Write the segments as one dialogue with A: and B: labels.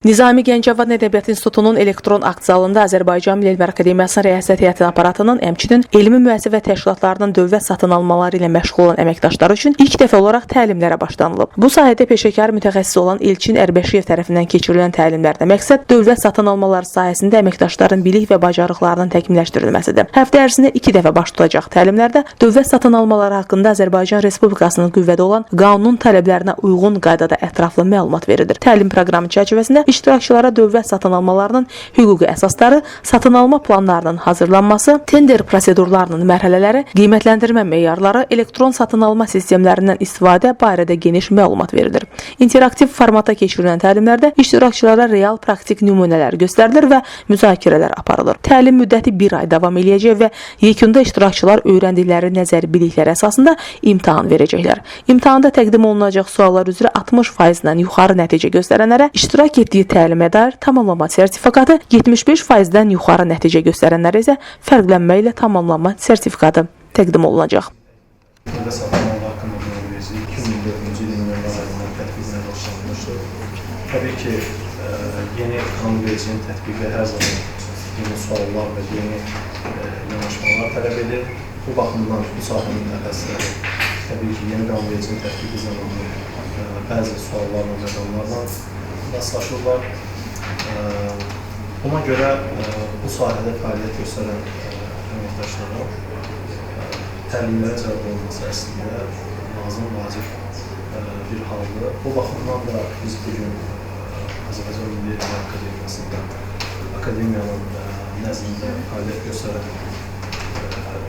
A: Nizami Gəncəvad Ədəbiyyat İnstitutunun elektron akt zalında Azərbaycan Milli Elmlər Akademiyasının Rəyasət Heyəti aparatının, həmçinin elmi müəssisə və təşkilatlarının dövlət satın almaları ilə məşğul olan əməkdaşları üçün ilk dəfə olaraq təlimlərə başlanılıb. Bu sahədə peşəkar mütəxəssis olan Elçin Ərbəşiyev tərəfindən keçirilən təlimlərdə məqsəd dövlət satın almaları sahəsində əməkdaşların bilik və bacarıqlarının təkmilləşdirilməsidir. Həftə ərzində 2 dəfə baş tutacaq təlimlərdə dövlət satın almaları haqqında Azərbaycan Respublikasının qüvvədə olan qanun tələblərinə uyğun qaydada ətraflı məlumat verilir. Təlim proqramı çərçivəsində iştirakçılara dövlət satın almalarının hüquqi əsasları, satın alma planlarının hazırlanması, tender prosedurlarının mərhələləri, qiymətləndirmə meyarları, elektron satın alma sistemlərindən istifadə barədə geniş məlumat verilir. İnteraktiv formata keçirilən təlimlərdə iştirakçılara real praktik nümunələr göstərilir və müzakirələr aparılır. Təlim müddəti 1 ay davam edəcək və yekunda iştirakçılar öyrəndikləri nəzəri biliklər əsasında imtahan verəcəklər. İmtahanda təqdim olunacaq suallar üzrə 60%-dən yuxarı nəticə göstərənlərə iştirak etdiyi təlimə dair tamamlama sertifikatı, 75%-dən yuxarı nəticə göstərənlərə isə fərqlənmə ilə tamamlama sertifikatı təqdim olunacaq.
B: Dövlət satın alma haqqında biləcəyik. 2004-cü ilin yanvar ayından tətbiqinə başlanmışdır. Təbii ki, yeni qanunvericinin tətbiqi hər zaman yeni suallar və yeni yanaşmalar tələb edir. Bu baxımdan bu sahənin mütəxəssisləri təbii ki, yeni qanunvericinin tətbiqi zamanı bəzi suallarla, məqamlarla rastlaşırlar. Buna görə bu sahədə fəaliyyət göstərən əməkdaşlara təlimlərə cəlb olunması əslində lazım, vacib bir haldır. Bu baxımdan da biz bugün Azərbaycan Milli Elmlər Akademiyasında akademiyanın nəzdində fəaliyyət göstərən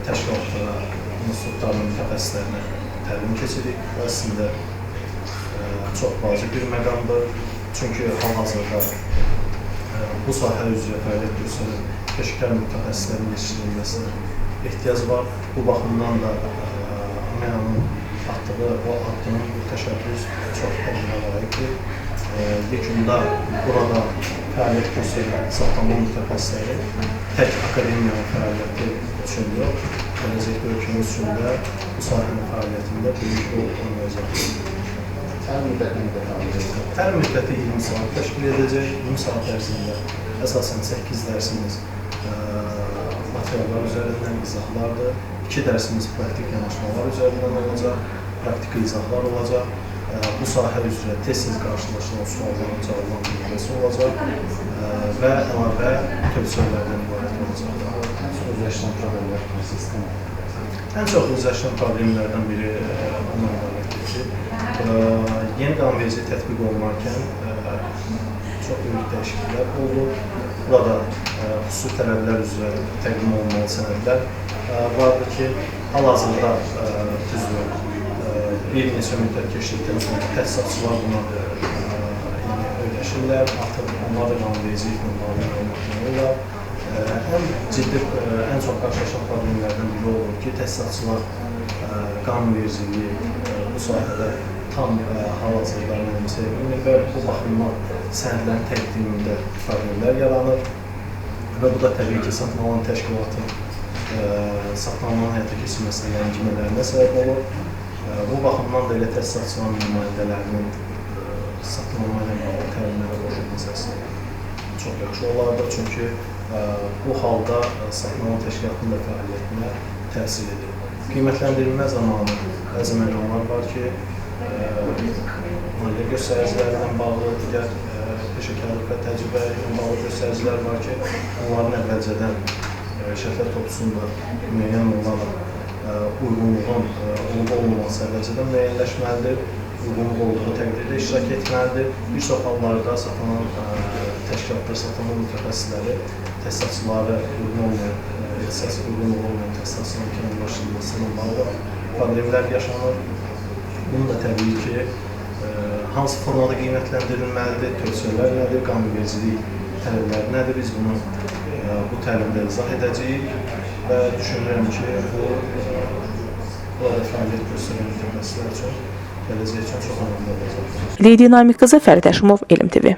B: təşkilatlara, institutların mütəxəssislərinə təlim keçirik. Əslində çox vacib bir məqamdır. Çünki hal-hazırda bu sahə üzrə fəaliyyət göstərən peşəkar mütəxəssislərin yetişdirilməsinə ehtiyac var. Bu baxımdan da AMEA-nın atdığı o addının təşəbbüs çox təqdirə layiqdir. Yekunda burada fəaliyyət göstərən saxlanma mütəxəssisləri tək akademiyanın fəaliyyəti üçün yox, gələcəkdə ölkəmiz üçün də bu sahənin fəaliyyətində böyük rol oynayacaqdır. Təlim müddəti 20 saat təşkil edəcək. 20 saat ərzində əsasən 8 dərsimiz materiallar üzərindən izahlardır. 2 dərsimiz praktik yanaşmalar üzərindən olacaq, praktiki izahlar olacaq. Bu sahə üzrə tez-tez qarşılaşılan sualların cavablandırılması olacaq və əlavə tövsiyələrdən ibarət olacaq.
C: Özləşən problemlər prosesində.
B: Ən çox özləşən problemlərdən biri ondan ibarətdir ki, yeni qanunverici tətbiq olunarkən çox böyük dəyişikliklər oldu. Burada xüsusi tələblər üzrə təqdim olunmalı sənədlər vardır ki, hal-hazırda düzdür, bir neçə müddət keçdikdən sonra təhsilatçılar buna öyrəşirlər, artıq onlar da qanunvericiliklə bağlı olmaq. Ən ciddi, ən çox qarşılaşan problemlərdən biri olur ki, təhsilatçılar qanunvericiliyi bu sahədə tam hal-hazırda mənimsəyə bilmir və bu baxımdan sənədlərin təqdimində problemlər yaranır və bu da təbii ki, satın alan təşkilatın satın almanın həyata keçirməsində ləngimələrine səbəb olur. Bu baxımdan da elə təhsilatçıların nümayəndələrinin satın alma ilə bağlı təlimlərə qoşulması əslində çox yaxşı olardı. Çünki bu halda satın alan təşkilatının da fəaliyyətinə təsir edir. Qiymətləndirilmə zamanı bəzi məqamlar var ki, maliyyə göstəricilərlə bağlı, digər peşəkarlıq və təcrübə ilə bağlı göstəricilər var ki, onların əvvəlcədən şərtlər toplusunda müəyyən olaraq uyğunluğun olub-olmaması əvvəlcədən müəyyənləşməlidir, uyğunluq olduğu təqdirdə iştirak etməlidir. Bir çox hallarda satın alan təşkilatlar, satın alan mütəxəssisləri təhsilatçıları uyğun olmayan, uyğunluq olmayan təhsilatçıların kənarlaşdırılmasına bağlı problemlər yaşanır. Bunun da təbii ki, hansı formada qiymətləndirilməlidir, tövsiyələr nədir, qanunvericilik tələbləri nədir, biz bunu bu təlimdə izah edəcəyik və düşünürəm ki, burada fəaliyyət göstərən mütəxəssislər üçün gələcək üçün çox önəmli olacaqdır.
A: Lidiya Namiq qızı, Fərid Həşimov, Elm TV.